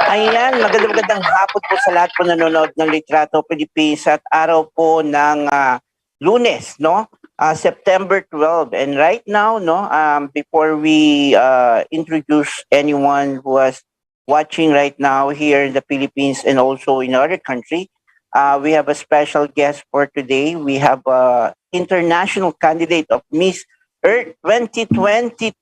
Ayan, magandang hapon po sa lahat po nanonood ng Litrato Philippines at araw po ng Lunes, no? September 12. And right now, no, before we introduce anyone who is watching right now here in the Philippines and also in other country, we have a special guest for today. We have a international candidate of Miss Earth 2022.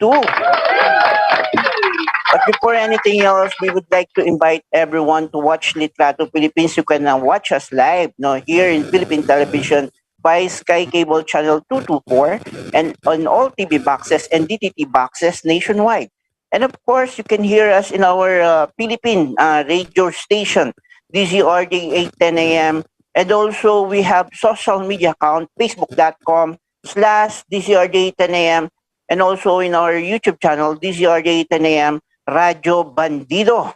But before anything else, we would like to invite everyone to watch Litrato Philippines. You can watch us live here in Philippine television by Sky Cable Channel 224 and on all TV boxes and DTT boxes nationwide. And of course, you can hear us in our Philippine radio station, DZRJ 810 AM. And also, we have social media account, facebook.com/DZRJ 810 AM. And also in our YouTube channel, DZRJ 810 AM. Radyo Bandido.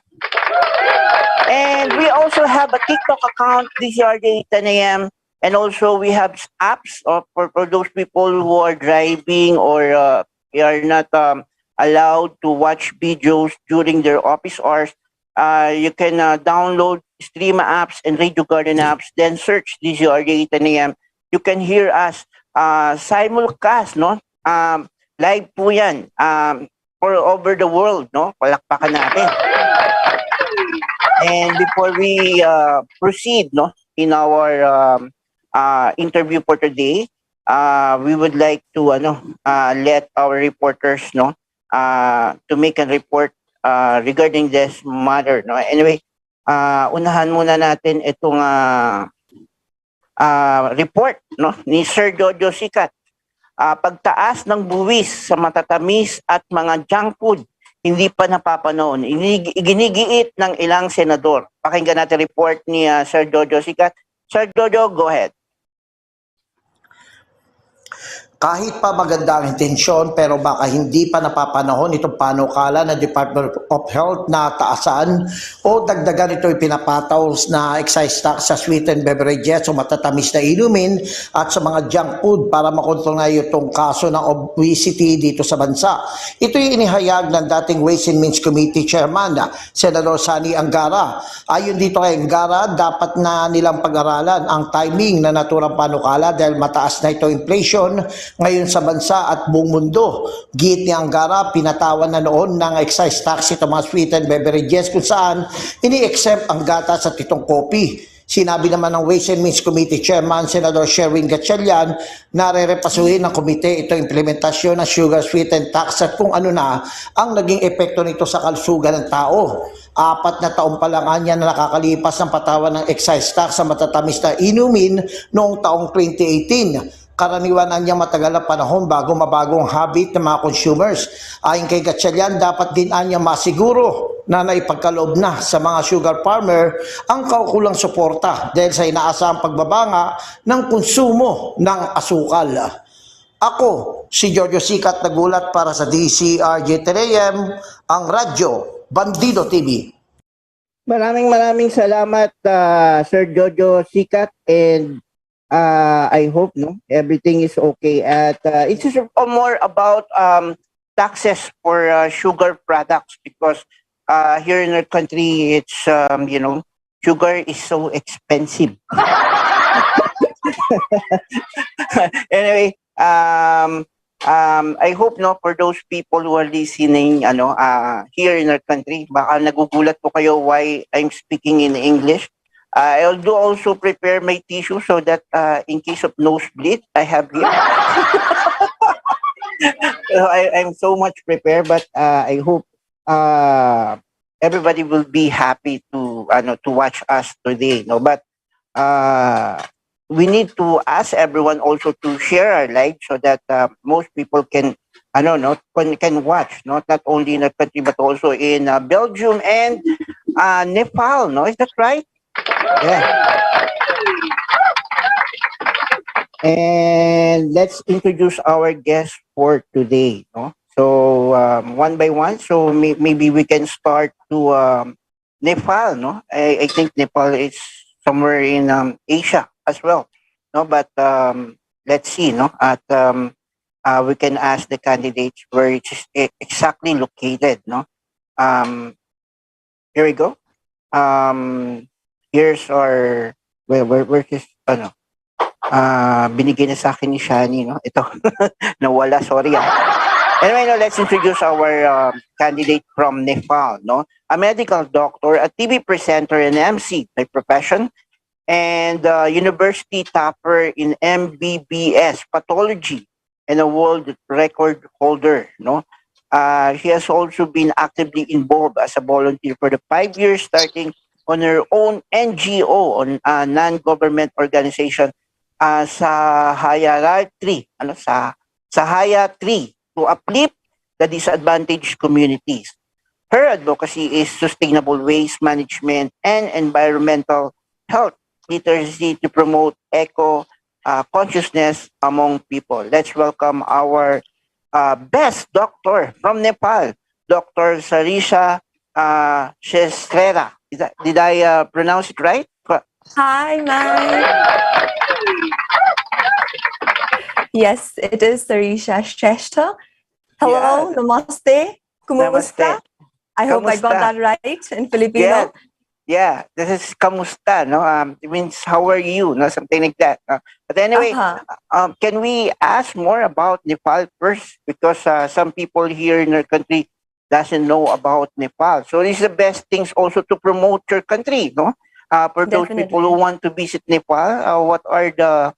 And we also have a TikTok account, DCRJ 10 AM. And also we have apps for those people who are driving or are not allowed to watch videos during their office hours. You can download stream apps and Radio Garden apps, then search DCRJ 10 AM. You can hear us simulcast, no? Live po yan. For over the world, no? Palakpakan natin. And before we proceed, no, in our interview for today, we would like to let our reporters, no, to make a report regarding this matter, no. Anyway, unahan muna natin itong report, no, ni Sir Jojo Sikat. Pagtaas ng buwis sa matatamis at mga junk food, hindi pa napapanoon. Iginigiit ng ilang senador. Pakinggan natin report ni Sir Jojo Sikat. Sir Jojo, go ahead. Kahit pa maganda ang intensyon pero baka hindi pa napapanahon itong panukala ng Department of Health na taasan o dagdagan ito pinapataw na excise tax sa sweetened beverages o matatamis na inumin at sa mga junk food para makontrol na itong kaso ng obesity dito sa bansa. Ito'y inihayag ng dating Ways and Means Committee Chairman, Senador Sani Angara. Ayon dito kay Angara, dapat na nilang pag-aralan ang timing na naturang panukala dahil mataas na ito inflation ngayon sa bansa at buong mundo. Giit ni Angara, pinatawan na noon ng excise tax itong mga sweetened beverages kung saan ini-exempt ang gatas at itong kopi. Sinabi naman ng Ways and Means Committee Chairman, Senador Sherwin Gatchalian, na re-repasuhin ng komite ito implementasyon ng sugar sweetened tax at kung ano na ang naging epekto nito sa kalusugan ng tao. 4 na taon pa lang niya na nakakalipas ng patawan ng excise tax sa matatamis na inumin noong taong 2018. Karaniwan na niyang matagal na panahon bago mabagong habit ng mga consumers. Ayon kay Gatchalian, dapat din niya masiguro na naipagkaloob na sa mga sugar farmer ang kaukulang suporta dahil sa inaasahang pagbabanga ng konsumo ng asukal. Ako, si Jojo Sikat, nagulat para sa DCRJ 10 AM, ang Radyo Bandido TV. Maraming salamat Sir Jojo Sikat, and I hope everything is okay. At it's just more about taxes for sugar products because here in our country it's sugar is so expensive. Anyway, I hope for those people who are listening here in our country, baka nagugulat po kayo why I'm speaking in English. I'll also prepare my tissue so that in case of nosebleed, I have here. I'm so much prepared, but I hope everybody will be happy to watch us today. But we need to ask everyone also to share our live so that most people can watch, not only in our country but also in Belgium and Nepal. Is that right? Yeah. And let's introduce our guest for today. So one by one. So maybe we can start to Nepal. I think Nepal is somewhere in Asia as well. But let's see. At we can ask the candidates where it is exactly located. Here we go. um, here's our, where is, ano, binigay na sa akin ni Shani, no? Ito, nawala, sorry Anyway, no, let's introduce our candidate from Nepal, no? A medical doctor, a TV presenter, and MC by profession, and university topper in MBBS pathology, and a world record holder, no? She has also been actively involved as a volunteer for the 5 years, starting on her own NGO, on non-government organization, sa Hayarari, sa Hayatri, to uplift the disadvantaged communities. Her advocacy is sustainable waste management and environmental health literacy to promote eco consciousness among people. Let's welcome our best doctor from Nepal, Dr. Sarisha Shestrera. Did I pronounce it right? Hi, Mike. Yes, it is Sarisha Shrestha. Hello, Yeah. namaste, kumusta? Namaste. I hope I got Kamusta? that right in Yeah, Filipino. yeah. This is kamusta, no? It means how are you, no? Something like that. But anyway, Uh-huh. can we ask more about Nepal first? Because some people here in our country doesn't know about Nepal. So this is the best things also to promote your country, no? For those people who Definitely. want to visit Nepal, what are the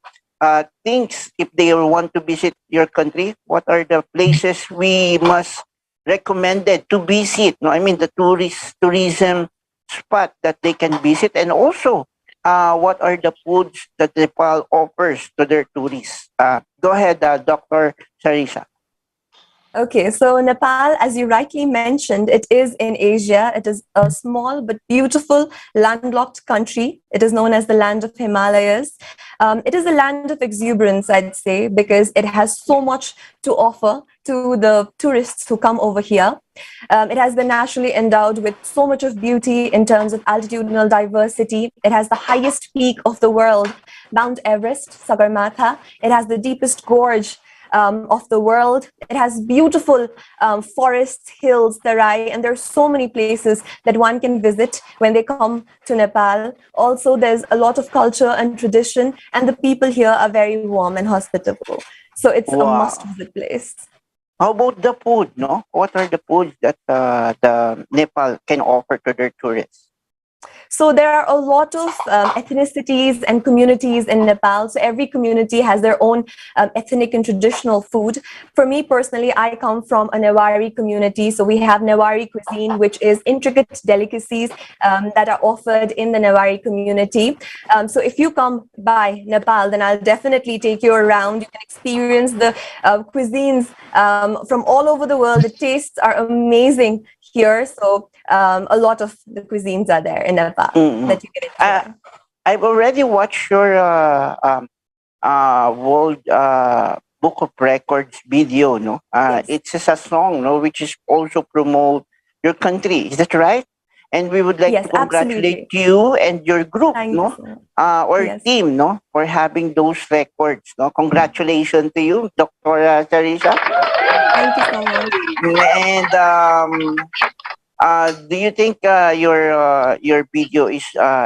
things if they want to visit your country? What are the places we must recommended to visit? No, I mean the tourism spot that they can visit, and also what are the foods that Nepal offers to their tourists? Go ahead, Dr. Sarisa. Okay, so Nepal, as you rightly mentioned, it is in Asia. It is a small but beautiful landlocked country. It is known as the land of Himalayas. It is a land of exuberance, I'd say, because it has so much to offer to the tourists who come over here. It has been naturally endowed with so much of beauty in terms of altitudinal diversity. It has the highest peak of the world, Mount Everest, Sagarmatha. It has the deepest gorge of the world. It has beautiful forests, hills, Tarai, and there's so many places that one can visit when they come to Nepal. Also, there's a lot of culture and tradition, and the people here are very warm and hospitable. So it's a Wow. must-visit place. How about the food? No, what are the foods that the Nepal can offer to their tourists? So there are a lot of ethnicities and communities in Nepal. So every community has their own ethnic and traditional food. For me personally, I come from a Newari community. So we have Newari cuisine, which is intricate delicacies that are offered in the Newari community. So if you come by Nepal, then I'll definitely take you around. You can experience the cuisines from all over the world. The tastes are amazing here. So a lot of the cuisines are there in Nepal Mm-hmm. that you can Uh, enjoy. I've already watched your World Book of Records video. No, Yes. it's just a song, no, which is also promote your country. Is that right? And we would like to Yes, congratulate absolutely. you and your group, Thank you no, so much. or Yes. team, no, for having those records. No, congratulations to you, Dr. Teresa. Thank you so much. And do you think your video is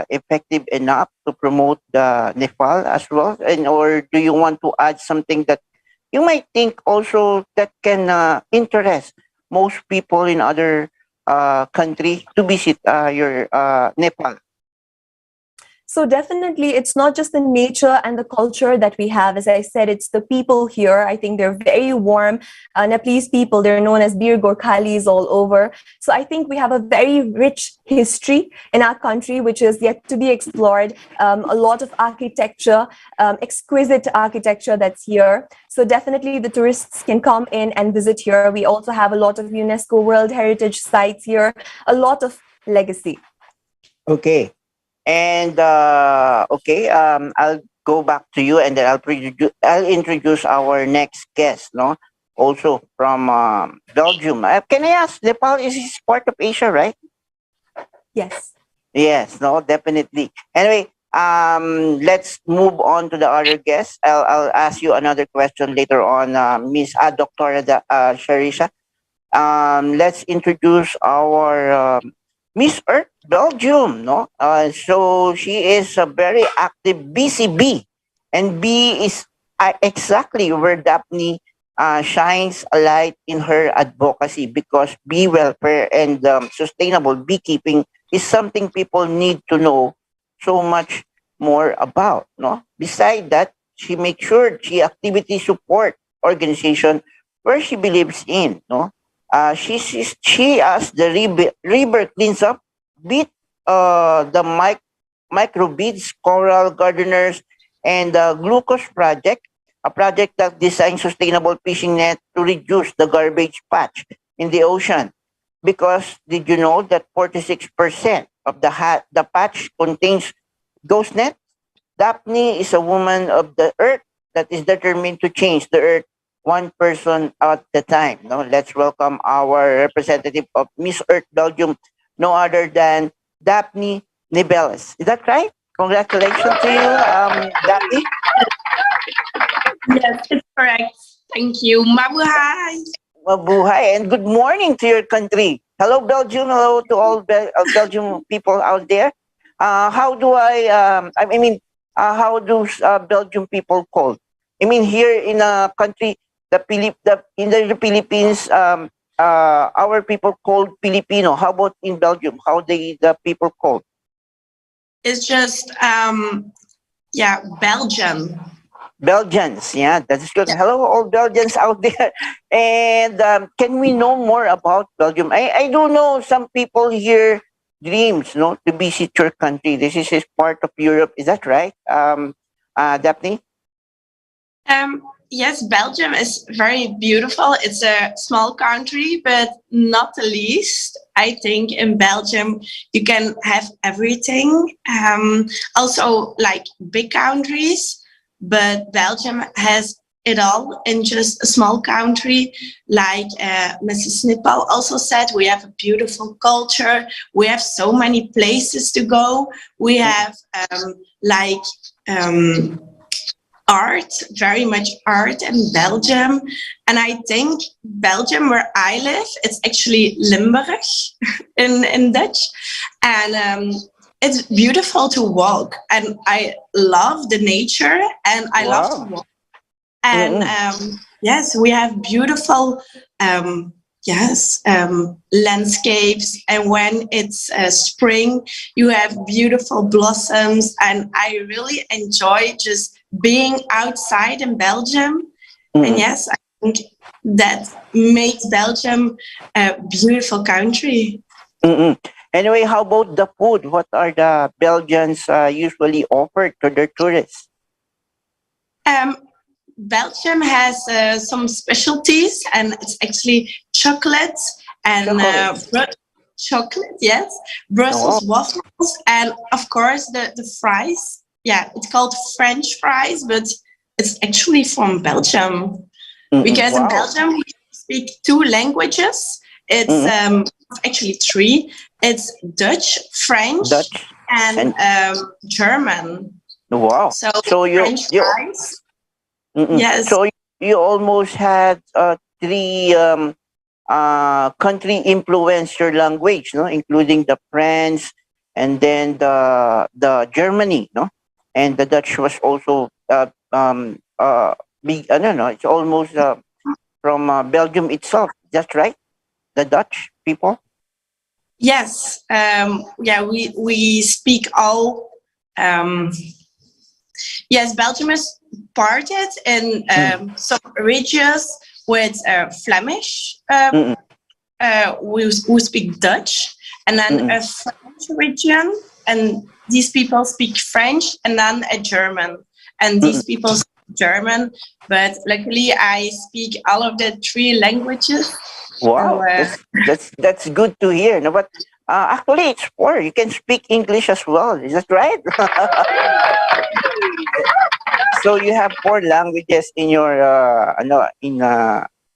effective enough to promote the Nepal as well, and or do you want to add something that you might think also that can interest most people in other country to visit your Nepal? So definitely, it's not just the nature and the culture that we have. As I said, it's the people here. I think they're very warm. Nepalese people, they're known as Bir Gorkhalis all over. So I think we have a very rich history in our country, which is yet to be explored. A lot of architecture, exquisite architecture that's here. So definitely the tourists can come in and visit here. We also have a lot of UNESCO World Heritage sites here, a lot of legacy. Okay. And okay, I'll go back to you, and then I'll introduce our next guest. No, also from Belgium. Can I ask? Nepal is part of Asia, right? Yes. Yes. No, definitely. Anyway, let's move on to the other guest. I'll ask you another question later on, Miss Doctora Sharisha. Let's introduce our Miss Earth Belgium, no? So she is a very active BCB, and B is exactly where Daphne shines a light in her advocacy, because bee welfare and sustainable beekeeping is something people need to know so much more about, no? Beside that, she makes sure she activity support organization where she believes in, no? She as the river cleans up, beat the microbeads, coral gardeners, and the glucose project, a project that designs sustainable fishing net to reduce the garbage patch in the ocean. Because did you know that 46% of the patch contains ghost net? Daphne is a woman of the earth that is determined to change the earth one person at a time. No, let's welcome our representative of Miss Earth Belgium, no other than Daphne Nibeles. Is that right? Congratulations to you, Daphne. Yes, it's correct. Thank you. Mabuhay. Mabuhay and good morning to your country. Hello, Belgium. Hello to all Belgium people out there. How do how do Belgium people call? I mean, here in a country, in the Philippines, our people called Filipino. How about in Belgium? How the people called? It's just Belgium. Belgians, yeah, that's good. Yeah. Hello, all Belgians out there. And can we know more about Belgium? I do know some people here dreams, no, to visit your country. This is part of Europe. Is that right, Daphne? Yes, Belgium is very beautiful. It's a small country, but not the least. I think in Belgium you can have everything. Also, like big countries, but Belgium has it all in just a small country. Like Mrs. Snippel also said, we have a beautiful culture. We have so many places to go. We have art, very much art in Belgium. And I think Belgium, where I live, it's actually Limburg in Dutch. And it's beautiful to walk. And I love the nature and I love to walk. And yes, we have beautiful landscapes, and when it's spring you have beautiful blossoms, and I really enjoy just being outside in Belgium. And yes, I think that makes Belgium a beautiful country. Anyway, how about the food? What are the Belgians usually offer to their tourists? Belgium has some specialties, and it's actually chocolate and chocolate, yes, Brussels waffles, and of course the fries. Yeah, it's called French fries, but it's actually from Belgium. Because in Belgium we speak two languages. It's actually three. It's Dutch, French, and German. Wow! So French fries. Yes. So you almost had three country influence your language, no, including the French, and then the Germany, no, and the Dutch was also big. I don't know. It's almost from Belgium itself. That's right. The Dutch people. Yes. We speak all. Yes, Belgium is parted in some regions with Flemish, who speak Dutch, and then a French region, and these people speak French, and then a German, and these people speak German. But luckily, I speak all of the three languages. Wow, So, that's good to hear. No, but actually, it's four. You can speak English as well. Is that right? So you have four languages in your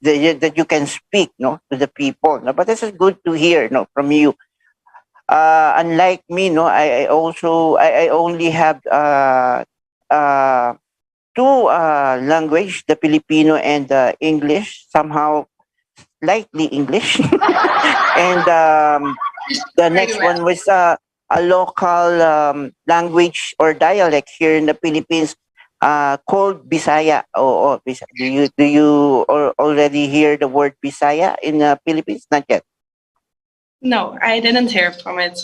that you can speak, no, to the people. No, but this is good to hear, no, from you. Unlike me, no, I only have two language, the Filipino and the English. Somehow, lightly English, and The Very next well. one was a local language or dialect here in the Philippines called Bisaya. Do you already hear the word Bisaya in the Philippines? Not yet. No, I didn't hear from it.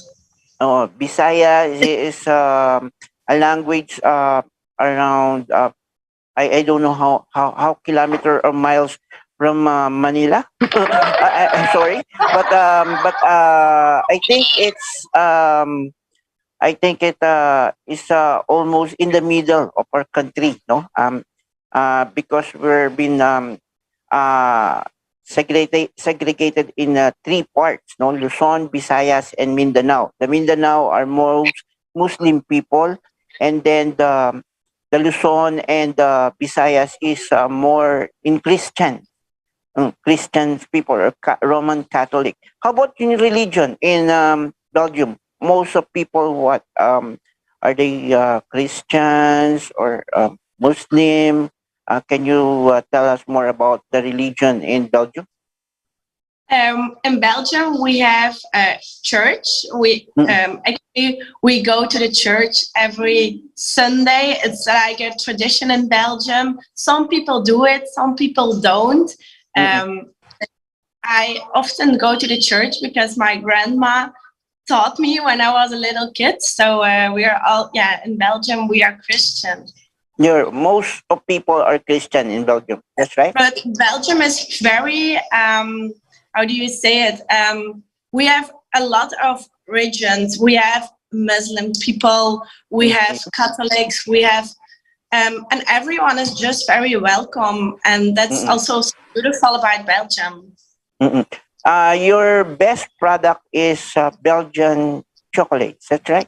Oh, Bisaya is a language around I don't know how kilometer or miles from Manila. I'm sorry, but I think it is almost in the middle of our country, no? Because we're been uh, segregated in three parts, no? Luzon, Visayas, and Mindanao. The Mindanao are most Muslim people, and then the Luzon and the Visayas is more in Christian people or Roman Catholic. How about in religion in Belgium? Most of people, what are they Christians or Muslim? Can you tell us more about the religion in Belgium? In Belgium, we have a church. Actually we go to the church every Sunday. It's like a tradition in Belgium. Some people do it, some people don't. Um, I often go to the church because my grandma taught me when I was a little kid. So we are all, yeah, in Belgium we are Christian. Most of people are Christian in Belgium. That's right. But Belgium is very how do you say it? We have a lot of religions. We have Muslim people, we have Catholics, we have, and everyone is just very welcome. And that's also so beautiful about Belgium. Your best product is Belgian chocolate. Is that right?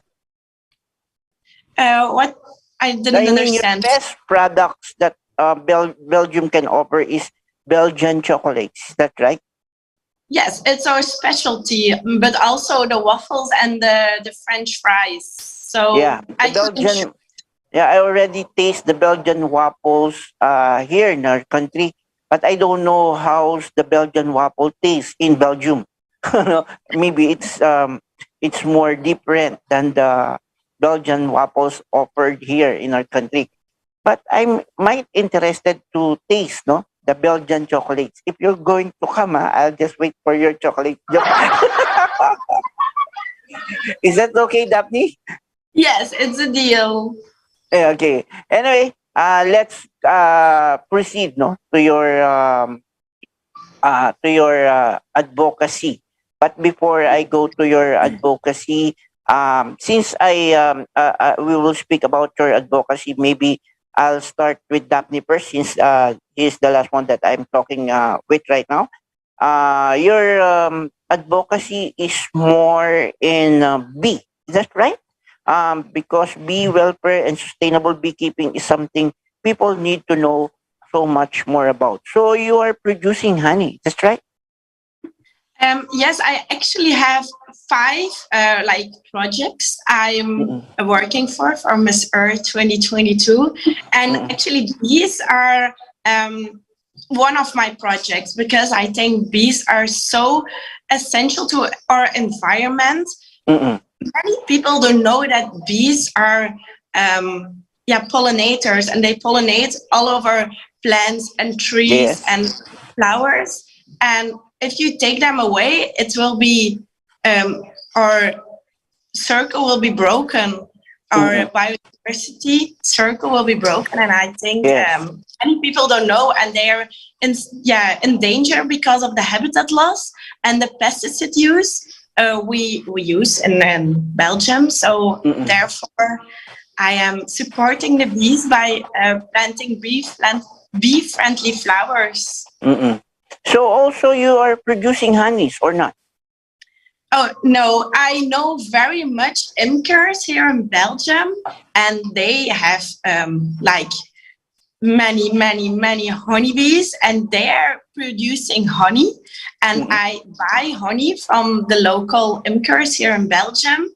What? I didn't understand. Your best products that Belgium can offer is Belgian chocolates. Is that right? Yes, it's our specialty, but also the waffles and the French fries. So yeah, I already taste the Belgian waffles here in our country, but I don't know how's the Belgian waffle taste in Belgium. Maybe it's more different than the Belgian waffles offered here in our country. But I'm might interested to taste, no, the Belgian chocolates. If you're going to come, I'll just wait for your chocolate. Is that okay, Daphne? yes, it's a deal. Okay. Anyway, let's proceed, no, to your advocacy. But before I go to your advocacy, since we will speak about your advocacy, maybe I'll start with Daphne first, since he's the last one that I'm talking with right now. Your advocacy is more in bee. Is that right? Because bee welfare and sustainable beekeeping is something people need to know so much more about. So you are producing honey. That's right. Yes, I actually have 5 like projects I'm working for Miss Earth 2022, and actually these are one of my projects because I think bees are so essential to our environment. Many people don't know that bees are pollinators, and they pollinate all over plants and trees and flowers. And if you take them away, it will be our circle will be broken. Our biodiversity circle will be broken, and I think many people don't know, and they are in danger because of the habitat loss and the pesticide use we use in Belgium. So therefore, I am supporting the bees by planting bee-friendly flowers. So also you are producing honeys or not? Oh, no, I know very much imkers here in Belgium, and they have like many honeybees, and they are producing honey. And I buy honey from the local imkers here in Belgium,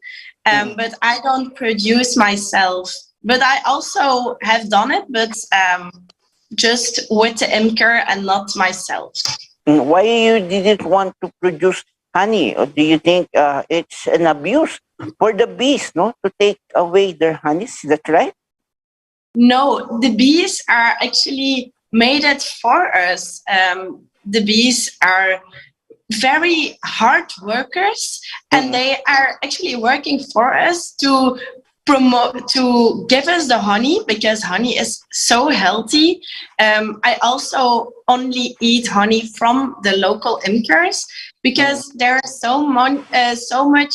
but I don't produce myself. But I also have done it, but just with the imker and not myself. Why you didn't want to produce honey, or do you think it's an abuse for the bees, no, to take away their honey? Is that right? No, the bees are actually made it for us. The bees are very hard workers, and they are actually working for us to promote, to give us the honey, because honey is so healthy. I also only eat honey from the local imkers, because there are so much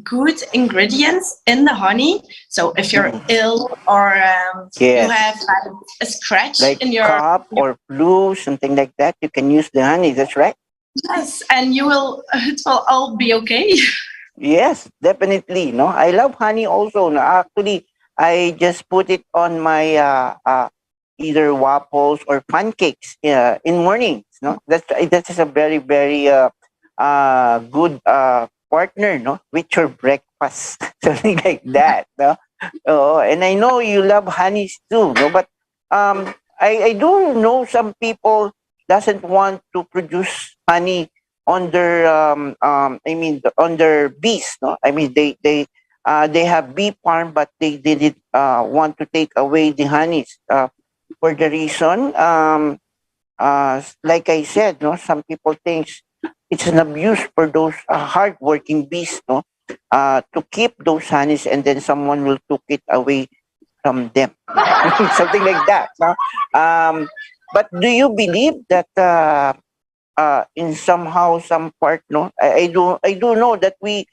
good ingredients in the honey. So if you're ill, or you Yes. have like a scratch Like in your, cough or flu, something like that, you can use the honey. That's right. yes, and you will, it will all be okay. Yes, definitely. No, I love honey also. No, actually, I just put it on my either waffles or pancakes in mornings. No, that is a very very good partner. No, with your breakfast, something like that. No, oh, and I know you love honeys too. No, but I do know some people doesn't want to produce honey on their on their bees, no, I mean they have bee farm, but they didn't want to take away the honeys for the reason like I said, no, some people thinks it's an abuse for those hardworking bees, no, to keep those honeys, and then someone will took it away from them. Something like that, no? But do you believe that in somehow some part, no, I do know that we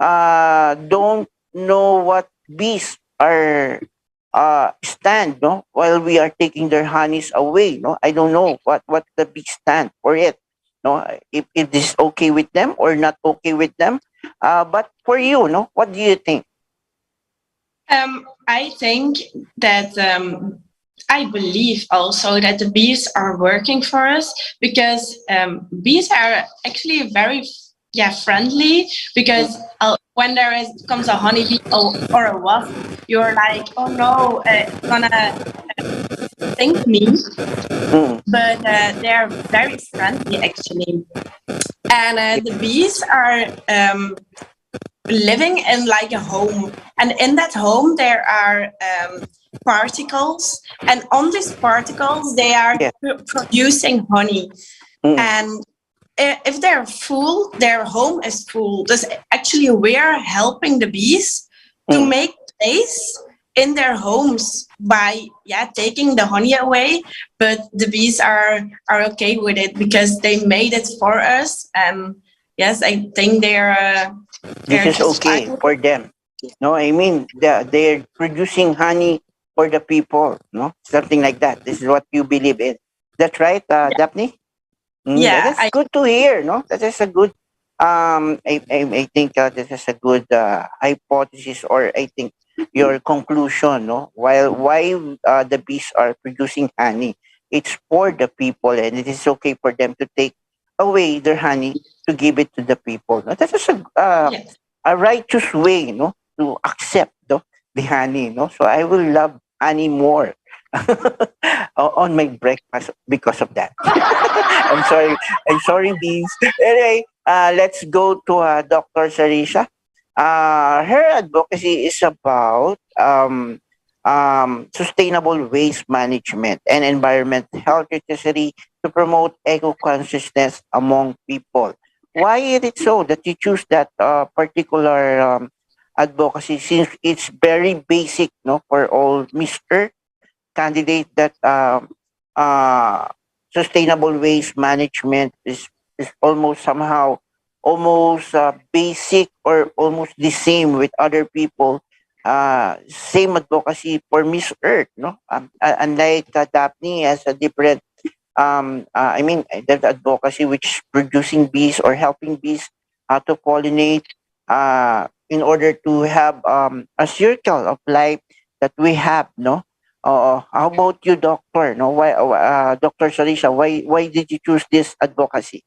don't know what bees are stand, no, while we are taking their honeys away, no, I don't know what the bees stand for it, no, if this is okay with them or not okay with them, but for you, no, what do you think? I think that I believe also that the bees are working for us, because bees are actually very, yeah, friendly, because when there comes a honeybee, or a wasp, you're like, oh no, it's gonna sting me. Mm, But they're very friendly actually, and the bees are living in like a home, and in that home there are particles, and on these particles they are yeah. producing honey. Mm, And if they're full, their home is full. Thus actually we're helping the bees to mm. make place in their homes by, yeah, taking the honey away. But the bees are okay with it, because they made it for us. And yes, I think This they're is just fine okay with for them, no, I mean they're producing honey for the people, no, something like that. This is what you believe in. That's right, it. Daphne. Yeah, That's good to hear. No, that is a good. I think this is a good hypothesis, or I think your conclusion. No, while why the bees are producing honey, it's for the people, and it is okay for them to take away their honey to give it to the people. No, that is yes. a righteous way, no, to accept, no, the honey. No, so I will love honey more on my breakfast because of that. I'm sorry. I'm sorry, Beans. Anyway, let's go to Dr. Sarisha. Her advocacy is about sustainable waste management and environment health literacy to promote eco-consciousness among people. Why is it so that you choose that particular advocacy, since it's very basic, no, for all Mr. candidate, that uh, sustainable waste management is almost somehow almost basic or almost the same with other people. Same advocacy for Miss Earth, no? Unlike Daphne has a different, I mean, that advocacy which producing bees or helping bees to pollinate in order to have a circle of life that we have, no? How about you, Doctor? No, why, Doctor Sarisha? Why did you choose this advocacy?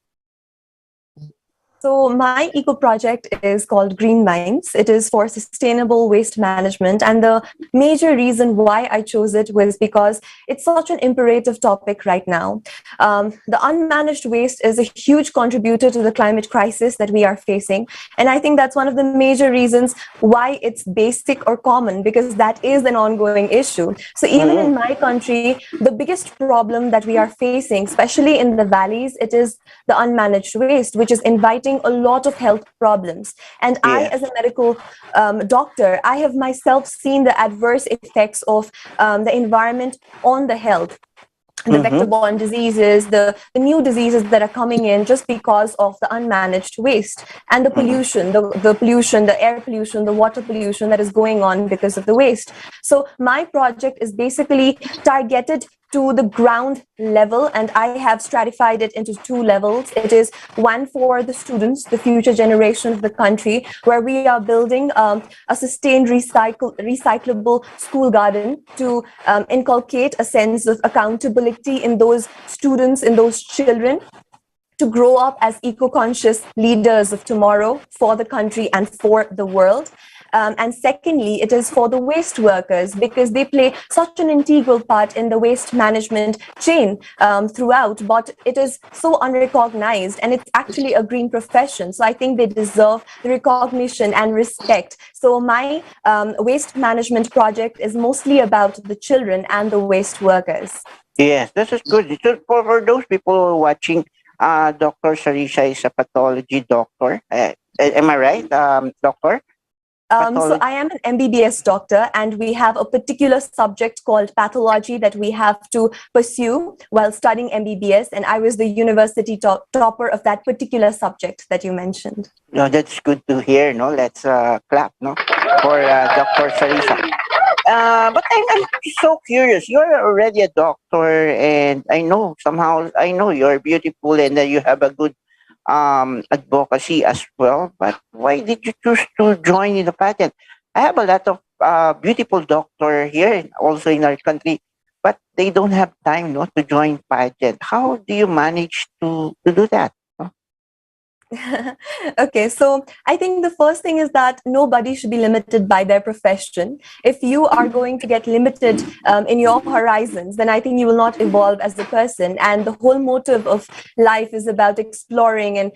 So my eco project is called Green Minds. It is for sustainable waste management. And the major reason why I chose it was because it's such an imperative topic right now. The unmanaged waste is a huge contributor to the climate crisis that we are facing. And I think that's one of the major reasons why it's basic or common, because that is an ongoing issue. So even in my country, the biggest problem that we are facing, especially in the valleys, it is the unmanaged waste, which is inviting a lot of health problems. And I, Yes. as a medical doctor, I have myself seen the adverse effects of the environment on the health, the vector-borne diseases, the new diseases that are coming in just because of the unmanaged waste and the pollution, the pollution, the air pollution, the water pollution that is going on because of the waste. So my project is basically targeted to the ground level, and I have stratified it into two levels. It is one for the students, the future generation of the country, where we are building a sustained recyclable school garden to inculcate a sense of accountability in those students, in those children, to grow up as eco-conscious leaders of tomorrow for the country and for the world. And secondly, it is for the waste workers, because they play such an integral part in the waste management chain throughout, but it is so unrecognized, and it's actually a green profession. So I think they deserve the recognition and respect. So my waste management project is mostly about the children and the waste workers. Yes, this is good. So for those people who are watching, Dr. Sarisha is a pathology doctor. Am I right, doctor? So I am an MBBS doctor, and we have a particular subject called pathology that we have to pursue while studying MBBS. And I was the university topper of that particular subject that you mentioned. No, that's good to hear. No, let's clap. No, for Dr. Sarisha. But I'm so curious. You're already a doctor, and I know somehow I know you're beautiful and that you have a good advocacy as well. But why did you choose to join in the pageant? I have a lot of beautiful doctor here, also in our country, but they don't have time, no, to join pageant. How do you manage to do that? No? Okay, so I think the first thing is that nobody should be limited by their profession. If you are going to get limited in your horizons, then I think you will not evolve as a person. And the whole motive of life is about exploring and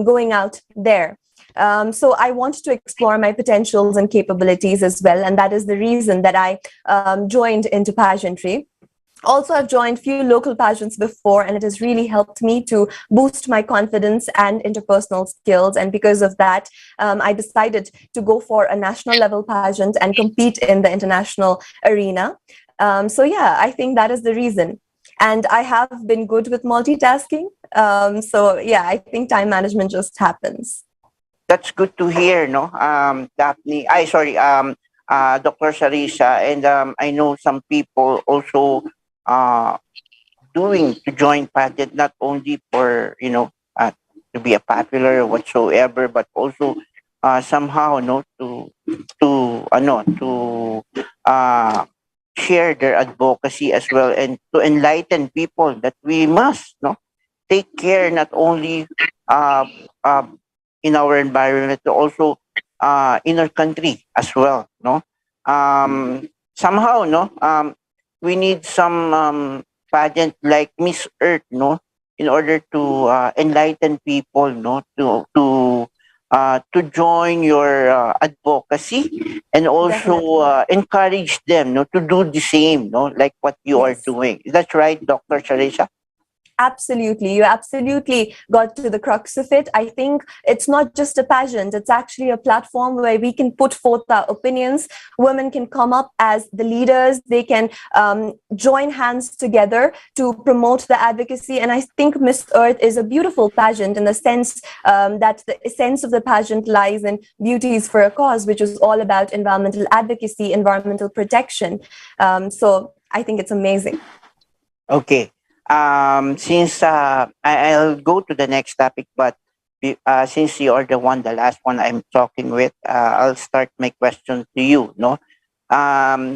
going out there. So I want to explore my potentials and capabilities as well. And that is the reason that I joined into pageantry. Also, I've joined few local pageants before, and it has really helped me to boost my confidence and interpersonal skills. And because of that, I decided to go for a national level pageant and compete in the international arena. So yeah, I think that is the reason. And I have been good with multitasking. So yeah, I think time management just happens. That's good to hear, no? Daphne, Dr. Sarisa, and I know some people also uh, doing to join pageant, not only for, to be a popular or whatsoever, but also somehow, no, to share their advocacy as well, and to enlighten people that we must, no, take care not only uh, uh, in our environment, but also in our country as well. No, somehow, no, we need some pageant like Miss Earth, no, in order to enlighten people, no, to join your advocacy, and also Definitely. encourage them, no, to do the same, no, like what you are Yes. doing. Is that right, Dr. Charisha? Absolutely. You absolutely got to the crux of it. I think it's not just a pageant, it's actually a platform where we can put forth our opinions. Women can come up as the leaders, they can join hands together to promote the advocacy. And I think Miss Earth is a beautiful pageant in the sense that the essence of the pageant lies in Beauty is for a Cause, which is all about environmental advocacy, environmental protection. So I think it's amazing. Okay. Since I'll go to the next topic, but since you are the last one I'm talking with, I'll start my question to you. No,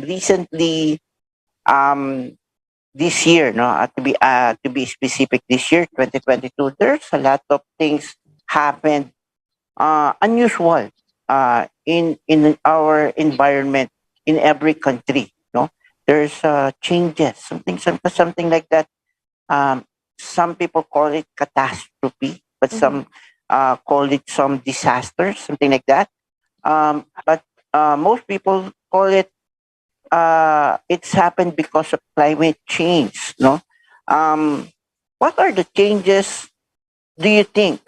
recently, um, this year, no, to be specific, this year, 2022, there's a lot of things happened unusual in our environment in every country. No, there's changes, something like that. Um, some people call it catastrophe, but Mhm. some call it some disasters, something like that. But most people call it it's happened because of climate change. No, um, what are the changes do you think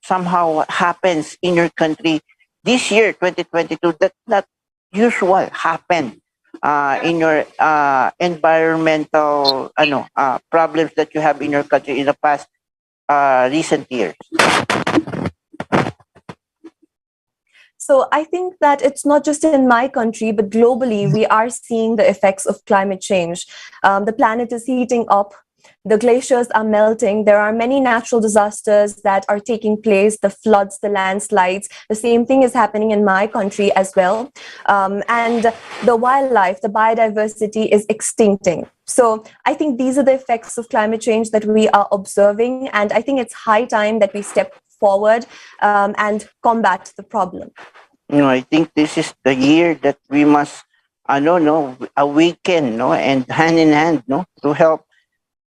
somehow happens in your country this year, 2022, that not usual happened in your environmental problems that you have in your country in the past recent years? So I think that it's not just in my country, but globally, we are seeing the effects of climate change. The planet is heating up. The glaciers are melting. There are many natural disasters that are taking place, the floods, the landslides. The same thing is happening in my country as well. And the wildlife, the biodiversity is extincting. So I think these are the effects of climate change that we are observing. And I think it's high time that we step forward and combat the problem. I think this is the year that we must, no, awaken, no, and hand in hand, no, to help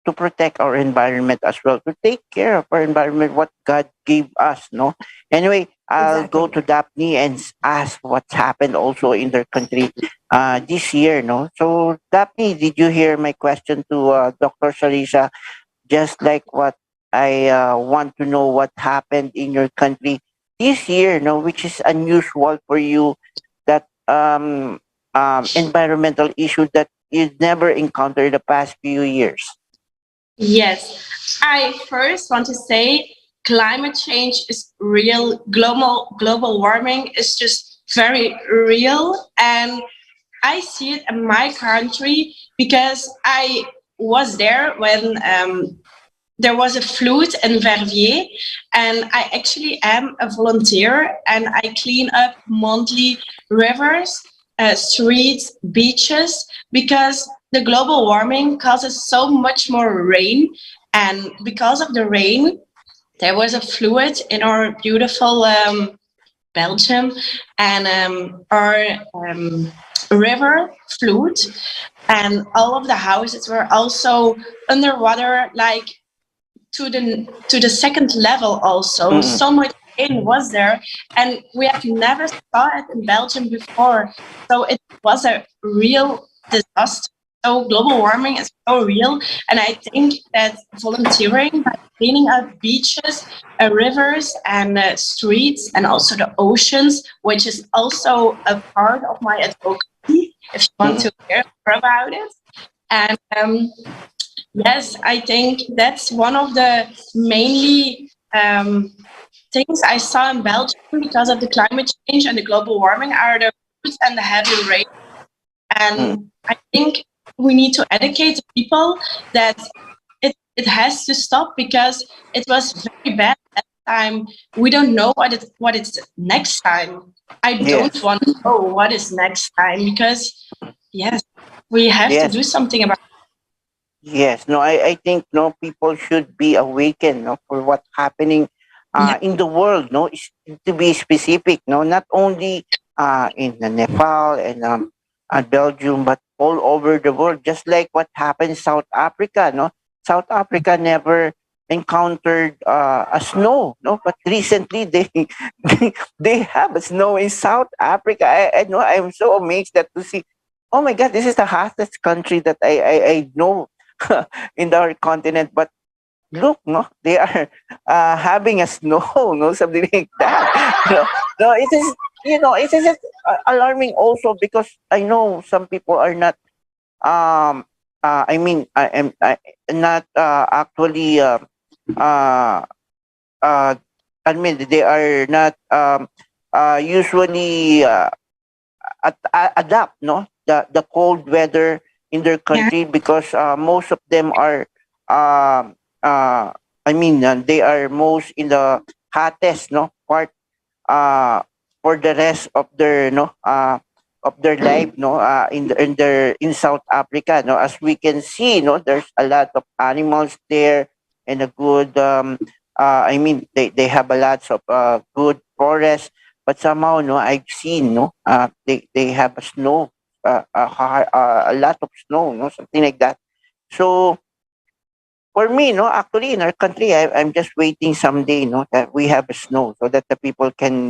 to protect our environment as well, to take care of our environment, what God gave us, no? Anyway, I'll go Exactly. to Daphne and ask what's happened also in their country this year, no? So, Daphne, did you hear my question to Dr. Sharisa? Just like what I want to know what happened in your country this year, no, which is unusual for you, that environmental issue that you never encountered the past few years. Yes, I first want to say climate change is real. Global warming is just very real, and I see it in my country because I was there when there was a flood in Verviers, and I actually am a volunteer, and I clean up monthly rivers, streets, beaches, because the global warming causes so much more rain, and because of the rain, there was a flood in our beautiful Belgium, and our river flood, and all of the houses were also underwater, like to the second level also. Mm-mm. So much pain was there, and we have never saw it in Belgium before. So it was a real disaster. So global warming is so real, and I think that volunteering by cleaning up beaches, rivers, and streets, and also the oceans, which is also a part of my advocacy. If you want Mm-mm. to hear more about it, and yes, I think that's one of the mainly things I saw in Belgium because of the climate change and the global warming are the floods and the heavy rain. Mm-mm. And I think we need to educate the people that it has to stop because it was very bad last time. We don't know what it's next time. I don't Yes. want to know what is next time because yes, we have to Yes. do something about Yes. No, I think no people should be awakened, no, for what's happening it. in the world, no, to be specific, no, not only in Nepal and Belgium, but all over the world, just like what happened in South Africa, no. South Africa never encountered a snow, no, but recently they they have a snow in South Africa. I know I'm so amazed that to see. Oh my God, this is the hottest country that I know in our continent. But look, no, they are having a snow, no, something like that. No, it is, it is alarming also because I know some people are not, I mean, I am not actually, uh, uh, I mean, they are not usually adapt, no, the cold weather in their Yeah. country because most of them are um I mean they are most in the hottest, no, part uh for the rest of their life, no, in South Africa, no, as we can see, no, there's a lot of animals there and a good I mean, they have a lots of good forests, but somehow, no, I've seen, no, they have a snow, a lot of snow, no, something like that. So for me, no, actually in our country, I'm just waiting someday, no, that we have snow so that the people can,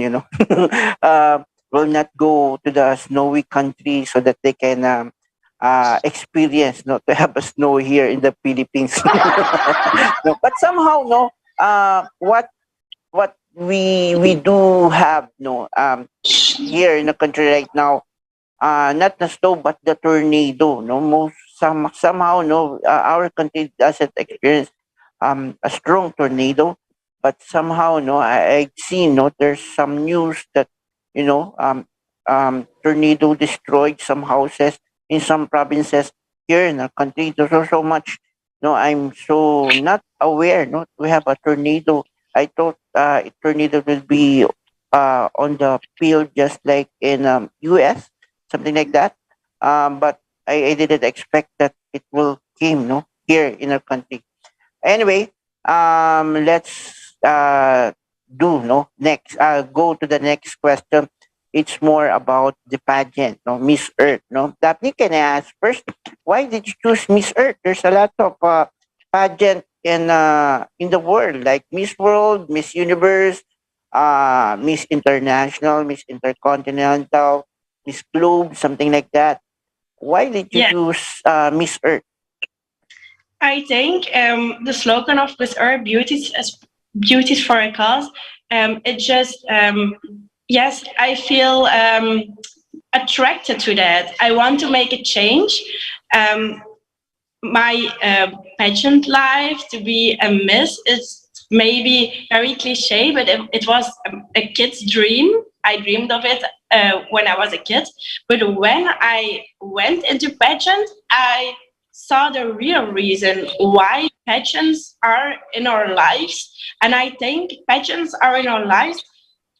will not go to the snowy country so that they can experience, no, to have a snow here in the Philippines. No, but somehow, no, what we do have, no, here in the country right now, not the snow but the tornado, no, somehow, no, our country doesn't experience a strong tornado, but somehow, no, I've seen, no, there's some news that, tornado destroyed some houses in some provinces here in our country. There's so much, no, I'm so not aware, no, we have a tornado. I thought tornado will be on the field just like in US, something like that. But I didn't expect that it will came, no, here in our country. Anyway, let's do, no, next. Go to the next question. It's more about the pageant, no, Miss Earth, no. Daphne, can I ask first, why did you choose Miss Earth? There's a lot of pageant in the world, like Miss World, Miss Universe, Miss International, Miss Intercontinental, Miss Globe, something like that. Why did you Yeah, choose Miss Earth? I think the slogan of Miss Earth, beauties for a cause. It just yes, I feel attracted to that. I want to make a change. Um, my pageant life to be a miss is maybe very cliche, but it was a kid's dream. I dreamed of it when I was a kid. But when I went into pageant, I saw the real reason why pageants are in our lives. And I think pageants are in our lives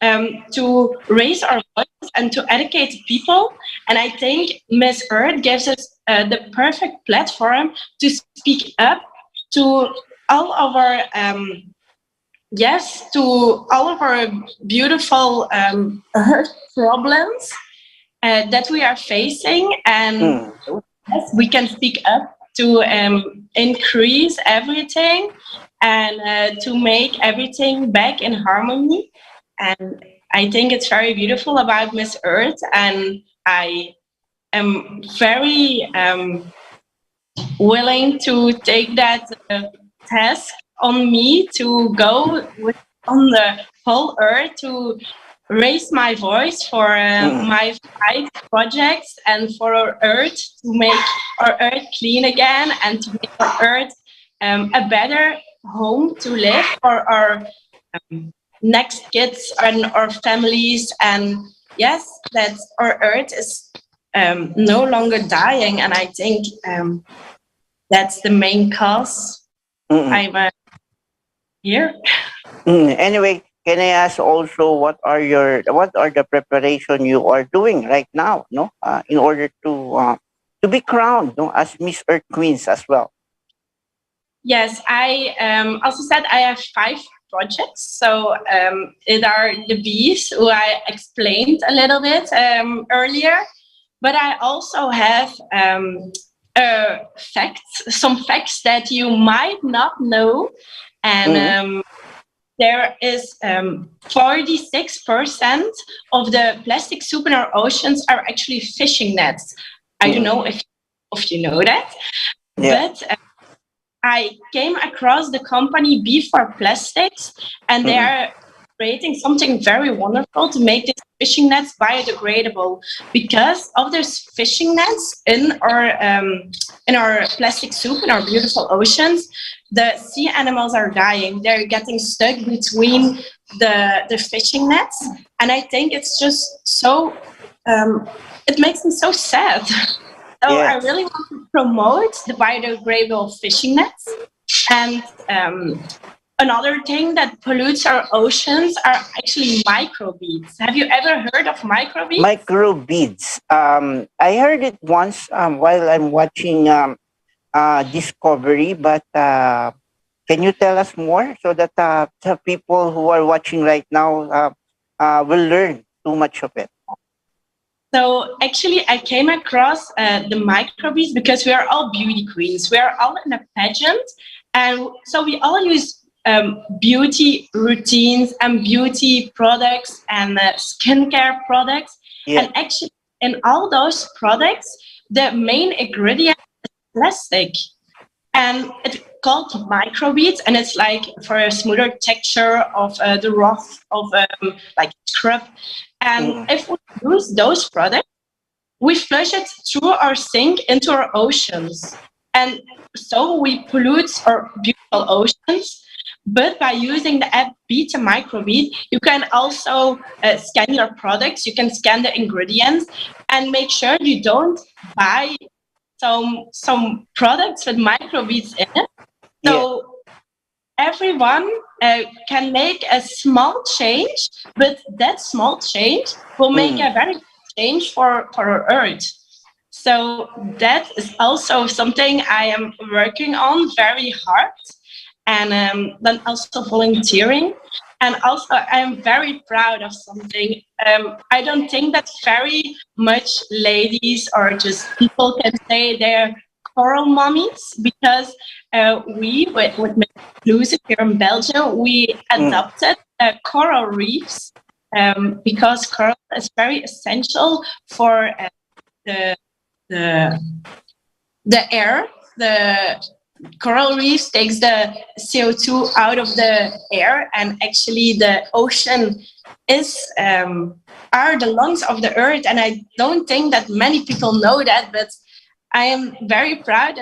to raise our voice and to educate people. And I think Miss Earth gives us the perfect platform to speak up to all of our yes, to all of our beautiful Earth problems that we are facing, and Mm. yes, we can speak up to increase everything and to make everything back in harmony. And I think it's very beautiful about Miss Earth, and I am very willing to take that task on me to go with on the whole Earth to raise my voice for Mm. my 5 projects and for our Earth to make our Earth clean again and to make our Earth a better home to live for our next kids and our families. And yes, that our Earth is no longer dying. And I think that's the main cause Mm. I'm here. Anyway, can I ask also what are the preparation you are doing right now, no, in order to be crowned, no, as Miss Earth Queens as well. Yes, I also said I have 5 projects. So it are the bees who I explained a little bit earlier, but I also have some facts that you might not know, and Mm. there is 46% of the plastic soup in our oceans are actually fishing nets. I don't Mm. know if you know that, Yeah. but I came across the company B for Plastics, and they Mm. are creating something very wonderful to make these fishing nets biodegradable. Because of those fishing nets in our plastic soup in our beautiful oceans, the sea animals are dying. They're getting stuck between the fishing nets, and I think it's just so. It makes me so sad. So I Yes. really want to promote the biodegradable fishing nets. And another thing that pollutes our oceans are actually microbeads. Have you ever heard of microbeads? Microbeads. I heard it once while I'm watching Discovery, but Can you tell us more so that the people who are watching right now will learn too much of it? So actually, I came across the microbeads because we are all beauty queens. We are all in a pageant, and so we all use beauty routines and beauty products and skincare products. Yeah. And actually, in all those products, the main ingredient is plastic, and it's called microbeads, and it's like for a smoother texture of the rough of like scrub. And if we use those products, we flush it through our sink into our oceans. And so we pollute our beautiful oceans. But by using the app Beta Microbead, you can also scan your products, you can scan the ingredients and make sure you don't buy some products with microbeads in it. So everyone can make a small change, but that small change will make a very big change for our Earth. So that is also something I am working on very hard, and then also volunteering. And also, I'm very proud of something. I don't think that very much ladies or just people can say they're coral mummies, because we, with Inclusive here in Belgium, we adopted coral reefs because coral is very essential for the air. The coral reefs takes the CO2 out of the air, and actually the ocean is are the lungs of the earth. And I don't think that many people know that, but I am very proud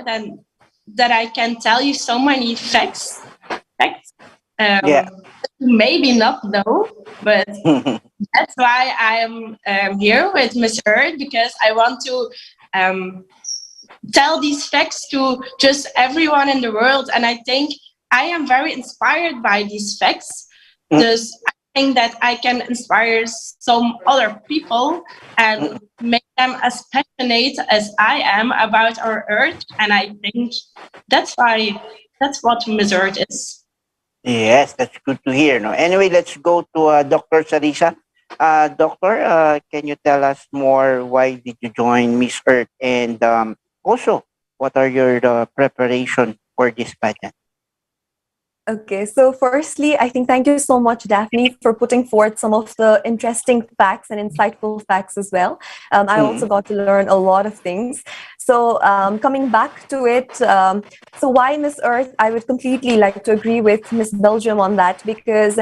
that I can tell you so many facts. Maybe not know, but that's why I am here with Miss Earth, because I want to tell these facts to just everyone in the world. And I think I am very inspired by these facts, because I think that I can inspire some other people and make them as passionate as I am about our Earth. And I think that's what Miss Earth is. Yes, that's good to hear. No, anyway, let's go to Dr. Sarisa. Doctor, can you tell us more? Why did you join Miss Earth, and also what are your preparation for this pageant? Okay, so firstly, I think thank you so much, Daphne, for putting forth some of the interesting facts and insightful facts as well. I also got to learn a lot of things. So coming back to it, so why Miss Earth? I would completely like to agree with Miss Belgium on that, because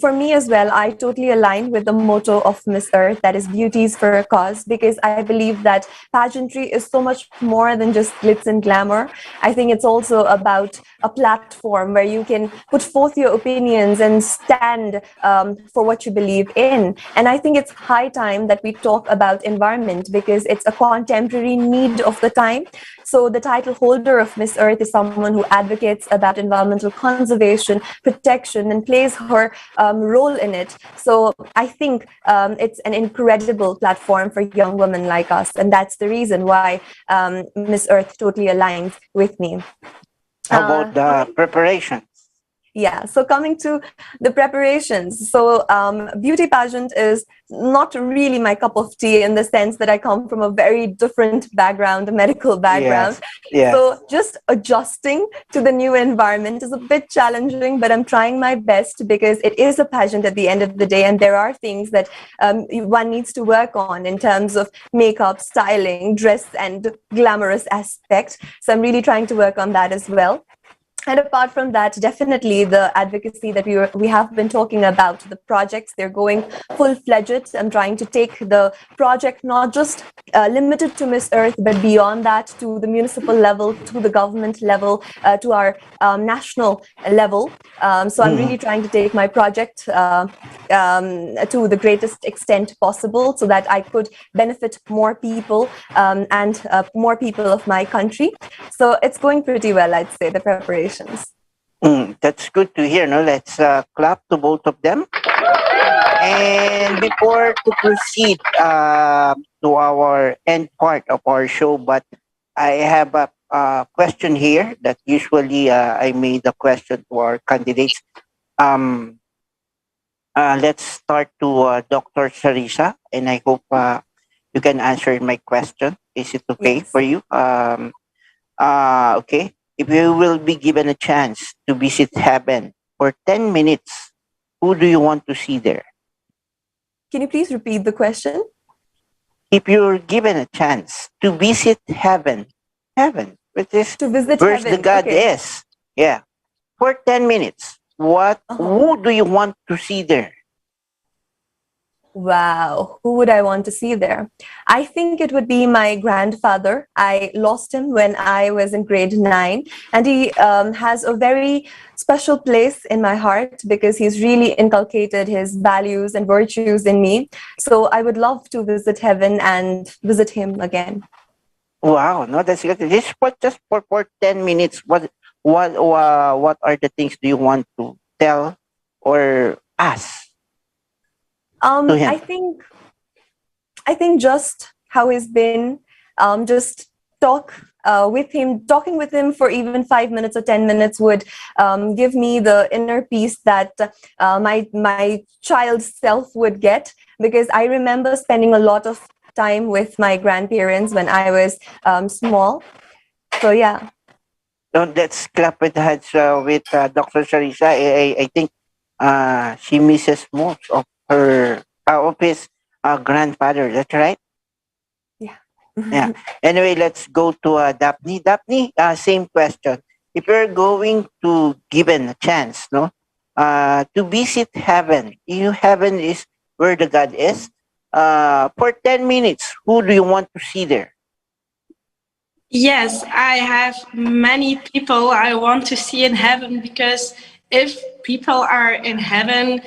for me as well, I totally align with the motto of Miss Earth, that is beauties for a cause, because I believe that pageantry is so much more than just glitz and glamour. I think it's also about a platform where you can put forth your opinions and stand for what you believe in. And I think it's high time that we talk about environment, because it's a contemporary need of the time. So the title holder of Miss Earth is someone who advocates about environmental conservation, protection, and plays her role in it. So I think it's an incredible platform for young women like us. And that's the reason why Miss Earth totally aligns with me. How about the preparation? Yeah, so coming to the preparations. So beauty pageant is not really my cup of tea, in the sense that I come from a very different background, a medical background. Yes. So just adjusting to the new environment is a bit challenging, but I'm trying my best, because it is a pageant at the end of the day. And there are things that one needs to work on in terms of makeup, styling, dress, and glamorous aspect. So I'm really trying to work on that as well. And apart from that, definitely the advocacy that we have been talking about, the projects, they're going full-fledged. I'm trying to take the project not just limited to Miss Earth, but beyond that, to the municipal level, to the government level, to our national level. So I'm really trying to take my project to the greatest extent possible, so that I could benefit more people and more people of my country. So it's going pretty well, I'd say, the preparation. That's good to hear. No, let's clap to both of them. And before to proceed to our end part of our show, but I have question here that usually I made a question to our candidates. Um, let's start to Dr. Sarisa, and I hope you can answer my question. Is it okay Yes. for you? Okay. If you will be given a chance to visit heaven for 10 minutes, who do you want to see there? Can you please repeat the question? If you're given a chance to visit heaven, which is To visit where the heaven. God Okay. is, yeah, for 10 minutes, Uh-huh. who do you want to see there? Wow, who would I want to see there? I think it would be my grandfather. I lost him when I was in grade 9, and he has a very special place in my heart because he's really inculcated his values and virtues in me. So I would love to visit heaven and visit him again. Wow, no, that's good. This what just for 10 minutes. What are the things do you want to tell or ask to Um, him? I think I think just how he's been, just talking with him for even 5 minutes or 10 minutes would give me the inner peace that my child self would get, because I remember spending a lot of time with my grandparents when I was small. So yeah. So let's clap with hands with Dr. Sarisa. I think she misses most of his grandfather. That's right. Yeah. Yeah. Anyway, let's go to Daphne. Daphne, same question. If you're going to given a chance, no, to visit heaven, heaven is where the God is. For 10 minutes, who do you want to see there? Yes, I have many people I want to see in heaven, because if people are in heaven,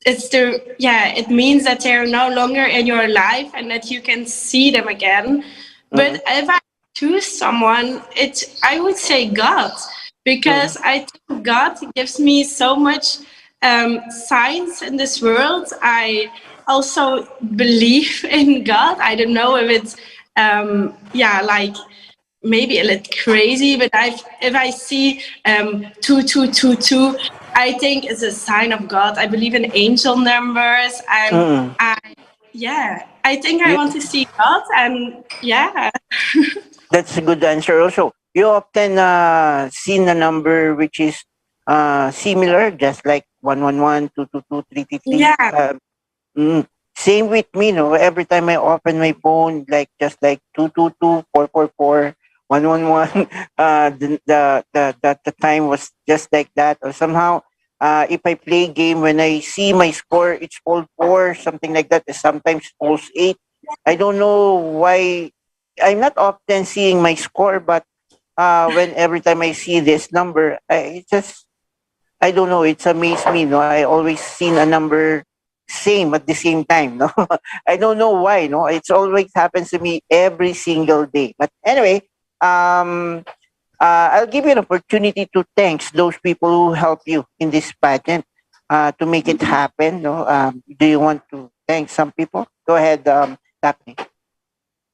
it means that they're no longer in your life and that you can see them again. But Mm-hmm. if I choose someone, I would say God, Mm-hmm. because I think God gives me so much signs in this world. I also believe in God. I don't know if it's like maybe a little crazy, but if I see 2222, I think it's a sign of God. I believe in angel numbers, and Mm-hmm. I think I want to see God, and yeah. That's a good answer also. You often seen a number which is similar, just like 111, 222, 333. Yeah. Same with me, no. Every time I open my phone, like just like 222, 444, 111, the time was just like that. Or somehow, if I play game, when I see my score, it's all four, something like that. Sometimes all eight. I don't know why. I'm not often seeing my score, but when every time I see this number, I don't know. It's amazed me. No, I always seen a number same at the same time. No, I don't know why. No, it's always happens to me every single day. But anyway, um, I'll give you an opportunity to thanks those people who help you in this pageant to make it happen. No, do you want to thank some people? Go ahead, Daphne.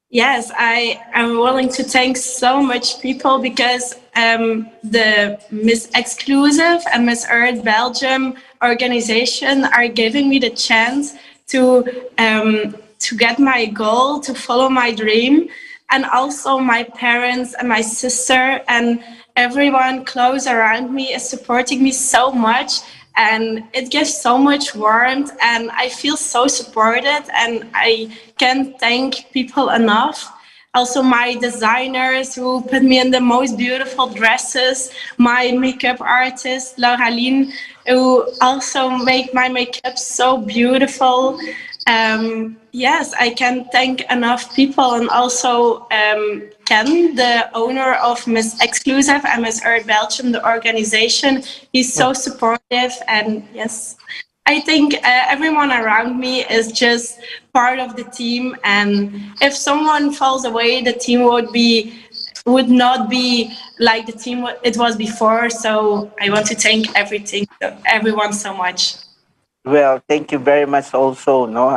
Yes, I am willing to thank so much people, because the Miss Exclusive and Miss Earth Belgium organization are giving me the chance to get my goal, to follow my dream, and also my parents and my sister and everyone close around me is supporting me so much, and it gives so much warmth, and I feel so supported, and I can't thank people enough. Also my designers who put me in the most beautiful dresses, my makeup artist Lauraline, who also make my makeup so beautiful. Yes, I can thank enough people, and also Ken, the owner of Miss Exclusive and Miss Earth Belgium, the organization. He's so supportive, and yes, I think everyone around me is just part of the team. And if someone falls away, the team would not be like the team it was before. So I want to thank everyone so much. Well, thank you very much. Also, no,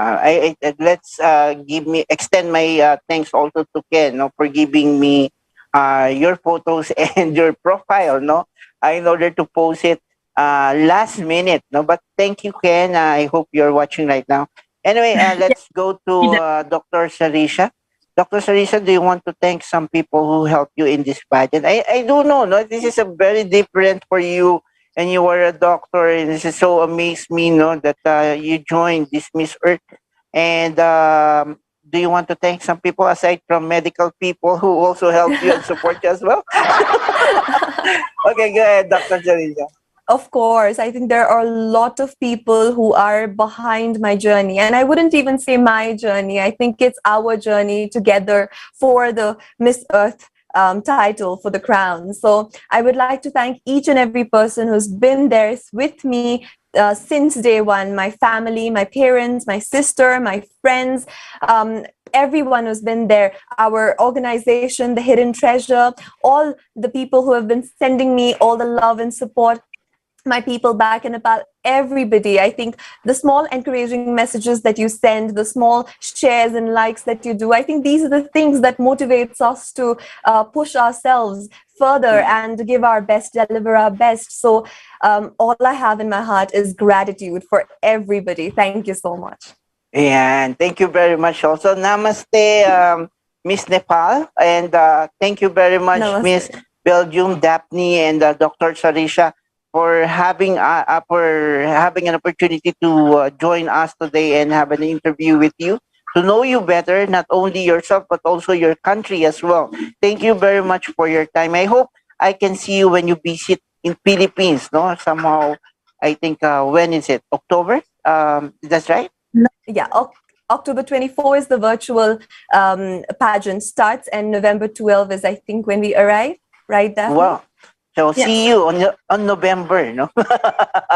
let's give me extend my thanks also to Ken, no, for giving me your photos and your profile, no, in order to post it last minute, no. But thank you, Ken. I hope you're watching right now. Anyway, let's go to Dr. Sarisha. Dr. Sarisha, do you want to thank some people who helped you in this pageant? I don't know, no, this is a very different for you, and you are a doctor, and this is so amazed me, no, that you joined this Miss Earth. And do you want to thank some people aside from medical people who also help you and support you as well? Okay, go ahead, Dr. Sarisha. Of course, I think there are a lot of people who are behind my journey. And I wouldn't even say my journey. I think it's our journey together for the Miss Earth title, for the crown. So I would like to thank each and every person who's been there with me since day one. My family, my parents, my sister, my friends, everyone who's been there, our organization, the Hidden Treasure, all the people who have been sending me all the love and support, my people back in Nepal, everybody. I think the small encouraging messages that you send, the small shares and likes that you do, I think these are the things that motivates us to push ourselves further and give our best, deliver our best. So all I have in my heart is gratitude for everybody. Thank you so much. Yeah, and thank you very much also. Namaste, Miss Nepal, and thank you very much, Namaste. Miss Belgium, Daphne, and Dr. Sarisha, for having an opportunity to join us today and have an interview with you, to know you better, not only yourself but also your country as well. Thank you very much for your time. I hope I can see you when you visit in Philippines. No, somehow I think when is it? October? That's right. Yeah. October 24 is the virtual pageant starts, and November 12 is, I think, when we arrive. Right, Daphne? Wow. So Yes. see you on November, no?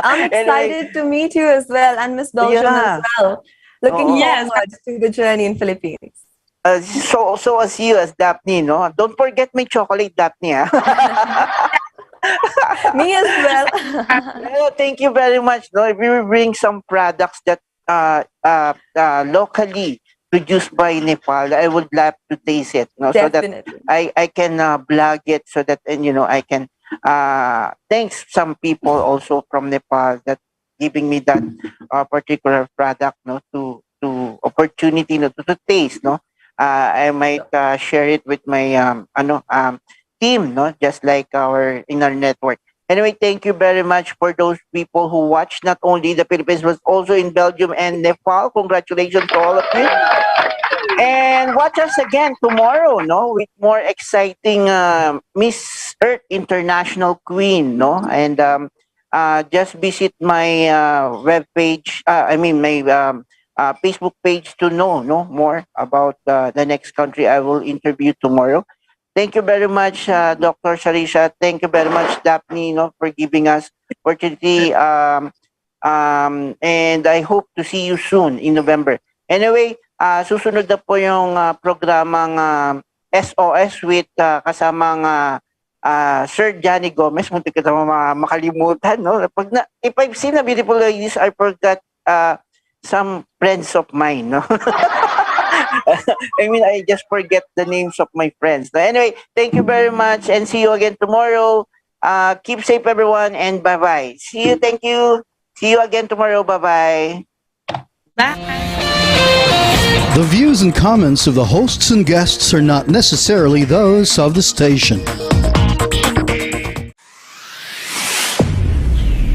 I'm excited Anyway, to meet you as well, and Miss Belgium yeah. as well. Looking Oo. Yes. forward to the journey in Philippines. So as you as Daphne, no? Don't forget my chocolate, Daphne. Me as well. No, thank you very much. No, if we will bring some products that locally produced by Nepal, I would love to taste it. No, so that Definitely. I can blog it, so that, and I can thanks some people also from Nepal that giving me that particular product, no, to opportunity, no, to taste, no. I might share it with my team, no, just like in our network. Anyway, thank you very much for those people who watch not only the Philippines but also in Belgium and Nepal. Congratulations to all of you. And watch us again tomorrow, no, with more exciting Miss Earth International Queen, no, and just visit my web page. I mean my Facebook page to know no more about the next country I will interview tomorrow. Thank you very much, Dr. Sarisha. Thank you very much, Daphne, no, for giving us opportunity. And I hope to see you soon in November. Anyway, susunod na po yung programang SOS with kasamang Sir Johnny Gomez. Muntik ka naman makalimutan, no? If I've seen a beautiful ladies, I forgot some friends of mine, no? I mean, I just forget the names of my friends. So anyway, thank you very much and see you again tomorrow. Keep safe, everyone, and bye-bye. See you. Thank you. See you again tomorrow. Bye-bye. Bye. The views and comments of the hosts and guests are not necessarily those of the station.